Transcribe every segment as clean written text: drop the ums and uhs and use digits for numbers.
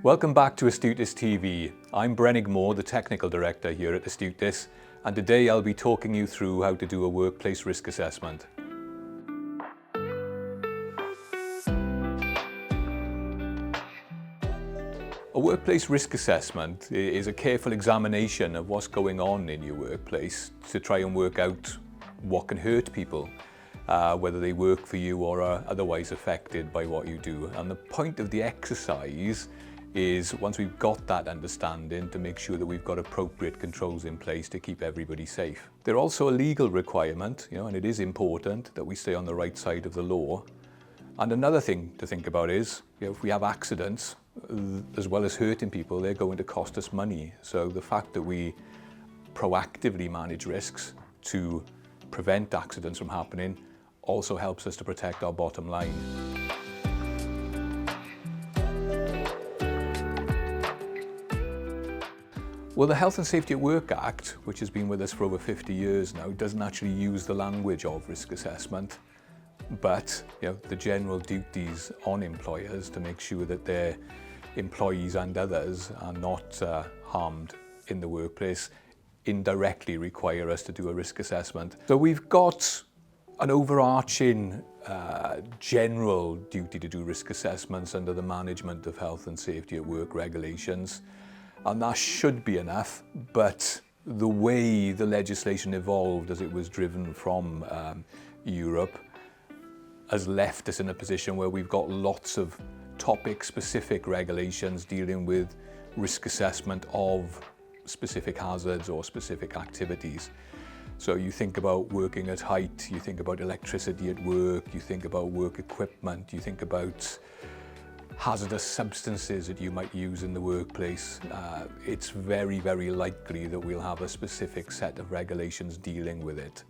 Welcome back to Astutis TV. I'm Brenig, the Technical Director here at Astutis, and today I'll be talking you through how to do a workplace risk assessment. A workplace risk assessment is a careful examination of what's going on in your workplace to try and work out what can hurt people, whether they work for you or are otherwise affected by what you do. And the point of the exercise is, once we've got that understanding, to make sure that we've got appropriate controls in place to keep everybody safe. They're also a legal requirement, and it is important that we stay on the right side of the law. And another thing to think about is, if we have accidents, as well as hurting people, they're going to cost us money. So the fact that we proactively manage risks to prevent accidents from happening also helps us to protect our bottom line. Well, the Health and Safety at Work Act, which has been with us for over 50 years now, doesn't actually use the language of risk assessment, but the general duties on employers to make sure that their employees and others are not harmed in the workplace indirectly require us to do a risk assessment. So we've got an overarching general duty to do risk assessments under the Management of Health and Safety at Work regulations, and that should be enough, but the way the legislation evolved as it was driven from Europe has left us in a position where we've got lots of topic-specific regulations dealing with risk assessment of specific hazards or specific activities. So you think about working at height, you think about electricity at work, you think about work equipment, you think about hazardous substances that you might use in the workplace. It's very, very likely that we'll have a specific set of regulations dealing with it.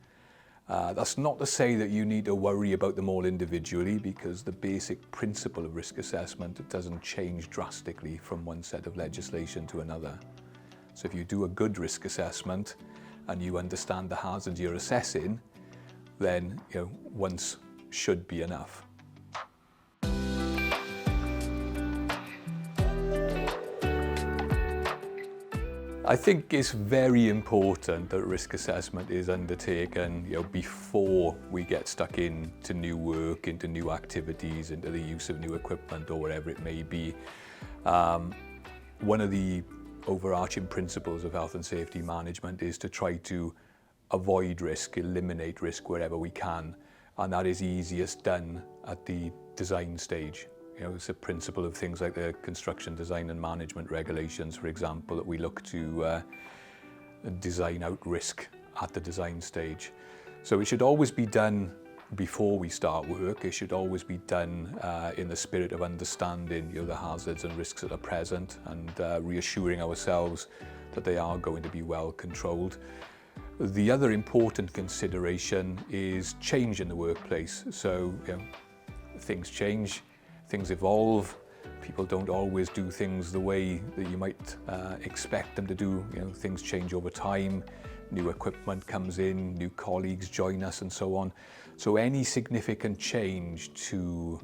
That's not to say that you need to worry about them all individually, because the basic principle of risk assessment doesn't change drastically from one set of legislation to another. So if you do a good risk assessment and you understand the hazards you're assessing, then once should be enough. I think it's very important that risk assessment is undertaken before we get stuck into new work, into new activities, into the use of new equipment or whatever it may be. One of the overarching principles of health and safety management is to try to avoid risk, eliminate risk wherever we can, and that is easiest done at the design stage. It's a principle of things like the construction design and management regulations, for example, that we look to design out risk at the design stage. So it should always be done before we start work. It should always be done in the spirit of understanding the hazards and risks that are present, and reassuring ourselves that they are going to be well controlled. The other important consideration is change in the workplace. So things change. Things evolve. People don't always do things the way that you might expect them to do. Things change over time. New equipment comes in, new colleagues join us, and so on. So any significant change to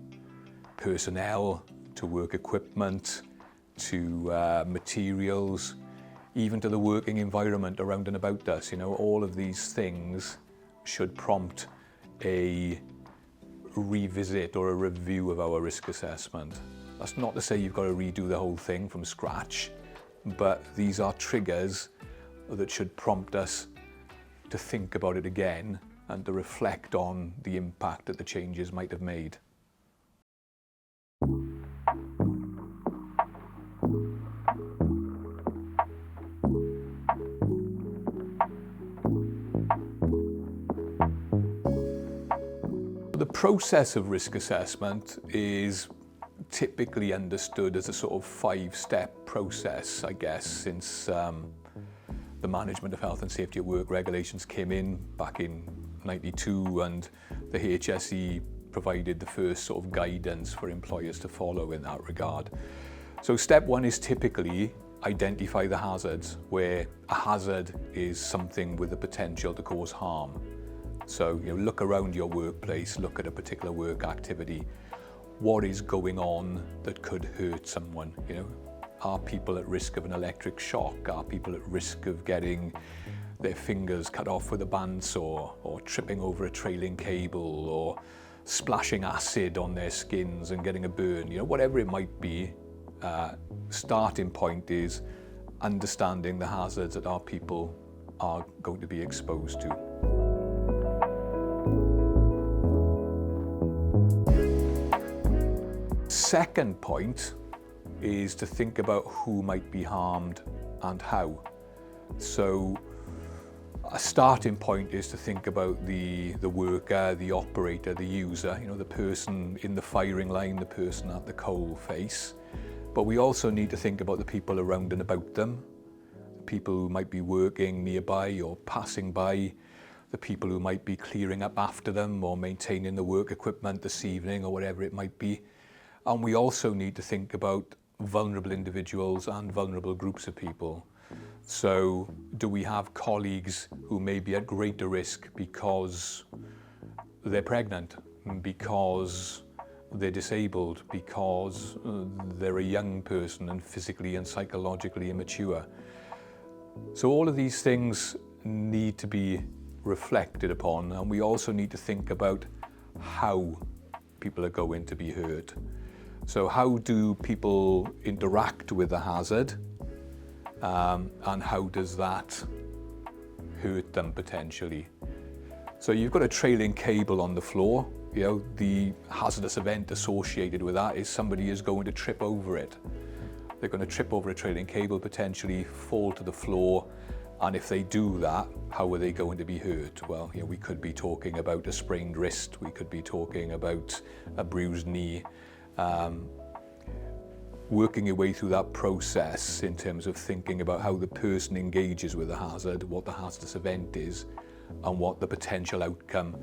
personnel, to work equipment, to materials, even to the working environment around and about us, all of these things should prompt a revisit or a review of our risk assessment. That's not to say you've got to redo the whole thing from scratch, but these are triggers that should prompt us to think about it again and to reflect on the impact that the changes might have made. The process of risk assessment is typically understood as a sort of 5-step process, I guess, since the Management of Health and Safety at Work regulations came in back in '92, and the HSE provided the first sort of guidance for employers to follow in that regard. So step 1 is typically identify the hazards, where a hazard is something with the potential to cause harm. So look around your workplace, look at a particular work activity. What is going on that could hurt someone? Are people at risk of an electric shock? Are people at risk of getting their fingers cut off with a bandsaw, or tripping over a trailing cable, or splashing acid on their skins and getting a burn? You know, whatever it might be, starting point is understanding the hazards that our people are going to be exposed to. Second point is to think about who might be harmed and how. So a starting point is to think about the worker, the operator, the user, you know, the person in the firing line, the person at the coal face. But we also need to think about the people around and about them, the people who might be working nearby or passing by, the people who might be clearing up after them or maintaining the work equipment this evening or whatever it might be. And we also need to think about vulnerable individuals and vulnerable groups of people. So do we have colleagues who may be at greater risk because they're pregnant, because they're disabled, because they're a young person and physically and psychologically immature? So all of these things need to be reflected upon, and we also need to think about how people are going to be hurt. So how do people interact with the hazard? And how does that hurt them potentially? So you've got a trailing cable on the floor. You know, the hazardous event associated with that is somebody is going to trip over it. They're going to trip over a trailing cable, potentially fall to the floor. And if they do that, how are they going to be hurt? Well, you know, we could be talking about a sprained wrist. We could be talking about a bruised knee. Working your way through that process in terms of thinking about how the person engages with the hazard, what the hazardous event is, and what the potential outcome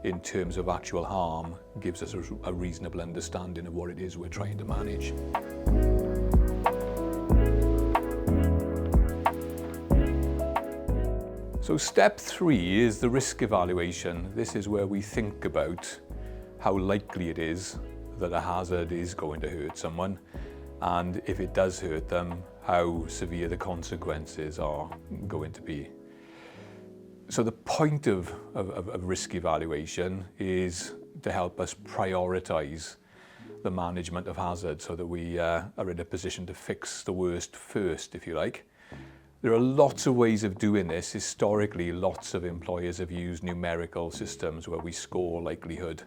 in terms of actual harm gives us a reasonable understanding of what it is we're trying to manage. So step 3 is the risk evaluation. This is where we think about how likely it is that a hazard is going to hurt someone, and if it does hurt them, how severe the consequences are going to be. So the point of risk evaluation is to help us prioritize the management of hazard so that we are in a position to fix the worst first, if you like. There are lots of ways of doing this. Historically, lots of employers have used numerical systems where we score likelihood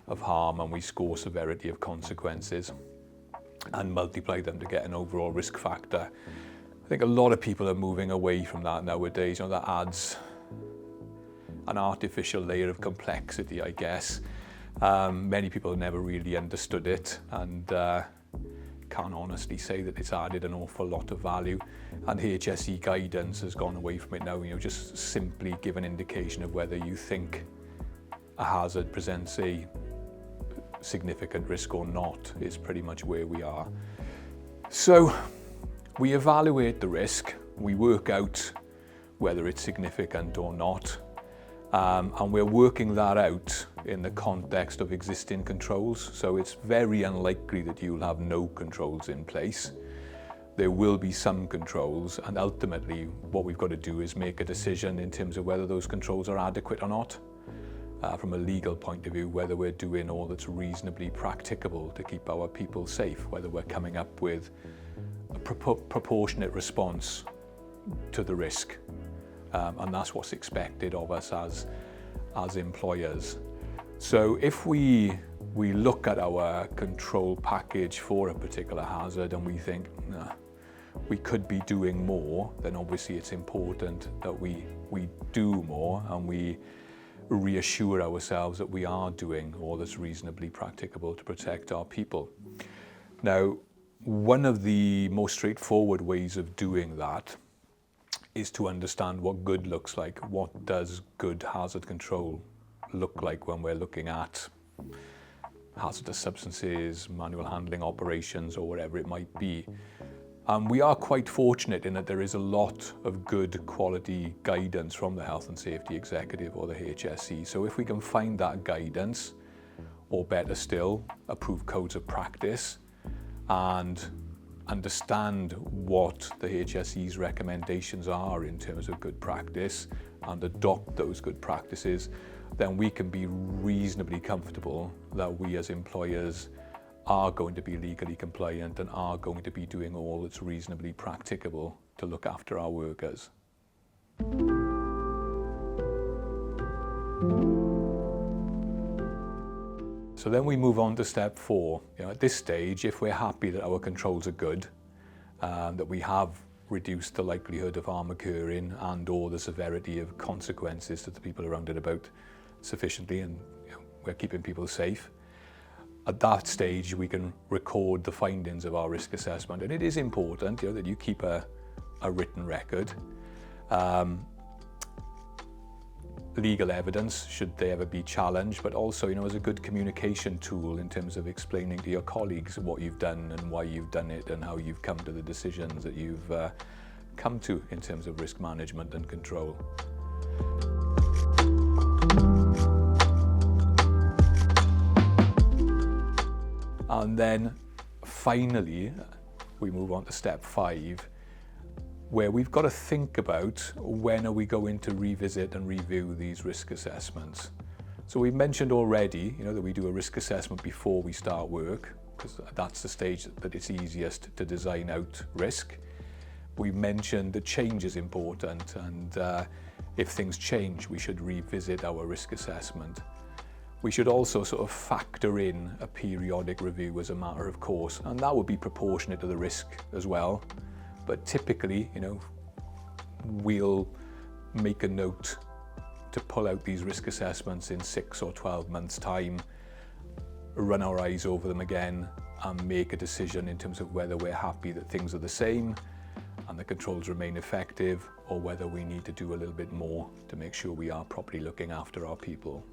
of harm and we score severity of consequences and multiply them to get an overall risk factor. I think a lot of people are moving away from that nowadays. You know, that adds an artificial layer of complexity, I guess. Many people have never really understood it, and can't honestly say that it's added an awful lot of value. And HSE guidance has gone away from it now. You know, just simply give an indication of whether you think a hazard presents a significant risk or not is pretty much where we are. So we evaluate the risk, we work out whether it's significant or not, and we're working that out in the context of existing controls. So it's very unlikely that you'll have no controls in place. There will be some controls, and ultimately what we've got to do is make a decision in terms of whether those controls are adequate or not. From a legal point of view, whether we're doing all that's reasonably practicable to keep our people safe, whether we're coming up with a proportionate response to the risk. And that's what's expected of us as employers. So if we look at our control package for a particular hazard and we think, nah, we could be doing more, then obviously it's important that we do more and we reassure ourselves that we are doing all that's reasonably practicable to protect our people. Now, one of the most straightforward ways of doing that is to understand what good looks like. What does good hazard control look like when we're looking at hazardous substances, manual handling operations, or whatever it might be? We are quite fortunate in that there is a lot of good quality guidance from the Health and Safety Executive or the HSE. So if we can find that guidance, or better still, approved codes of practice, and understand what the HSE's recommendations are in terms of good practice and adopt those good practices, then we can be reasonably comfortable that we as employers are going to be legally compliant and are going to be doing all that's reasonably practicable to look after our workers. So then we move on to step 4. At this stage, if we're happy that our controls are good, that we have reduced the likelihood of harm occurring and or the severity of consequences to the people around and about sufficiently, and we're keeping people safe, at that stage we can record the findings of our risk assessment. And it is important that you keep a written record. Legal evidence, should they ever be challenged, but also as a good communication tool in terms of explaining to your colleagues what you've done and why you've done it and how you've come to the decisions that you've come to in terms of risk management and control. And then finally we move on to step 5, where we've got to think about when are we going to revisit and review these risk assessments. So we mentioned already, that we do a risk assessment before we start work, because that's the stage that it's easiest to design out risk. We mentioned that change is important, and if things change, we should revisit our risk assessment. We should also sort of factor in a periodic review as a matter of course, and that would be proportionate to the risk as well. But typically, we'll make a note to pull out these risk assessments in 6 or 12 months' time, run our eyes over them again, and make a decision in terms of whether we're happy that things are the same and the controls remain effective, or whether we need to do a little bit more to make sure we are properly looking after our people.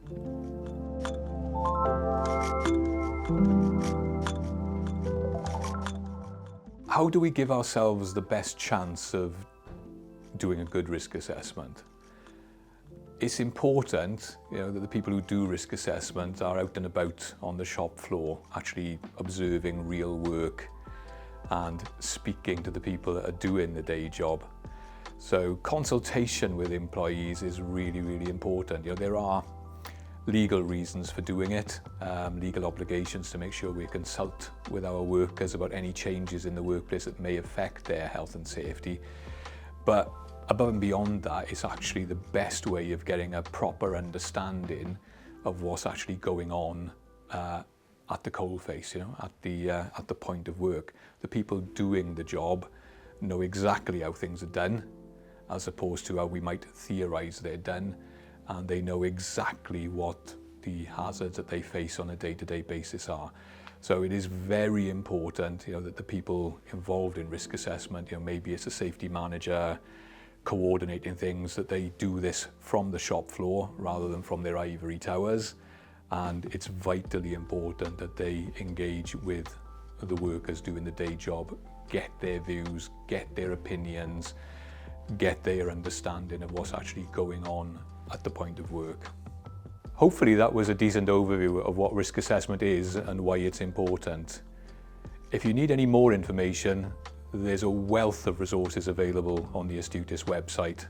How do we give ourselves the best chance of doing a good risk assessment? It's important, that the people who do risk assessment are out and about on the shop floor, actually observing real work and speaking to the people that are doing the day job. So consultation with employees is really, really important. There are legal reasons for doing it, legal obligations to make sure we consult with our workers about any changes in the workplace that may affect their health and safety. But above and beyond that, it's actually the best way of getting a proper understanding of what's actually going on at the coalface, at the point of work. The people doing the job know exactly how things are done, as opposed to how we might theorise they're done, and they know exactly what the hazards that they face on a day-to-day basis are. So it is very important, that the people involved in risk assessment, maybe it's a safety manager coordinating things, that they do this from the shop floor rather than from their ivory towers. And it's vitally important that they engage with the workers doing the day job, get their views, get their opinions, get their understanding of what's actually going on at the point of work. Hopefully that was a decent overview of what risk assessment is and why it's important. If you need any more information, there's a wealth of resources available on the Astutis website.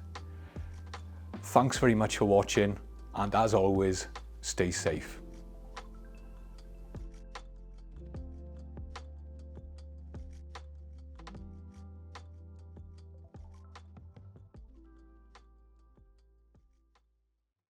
Thanks very much for watching, and as always, stay safe.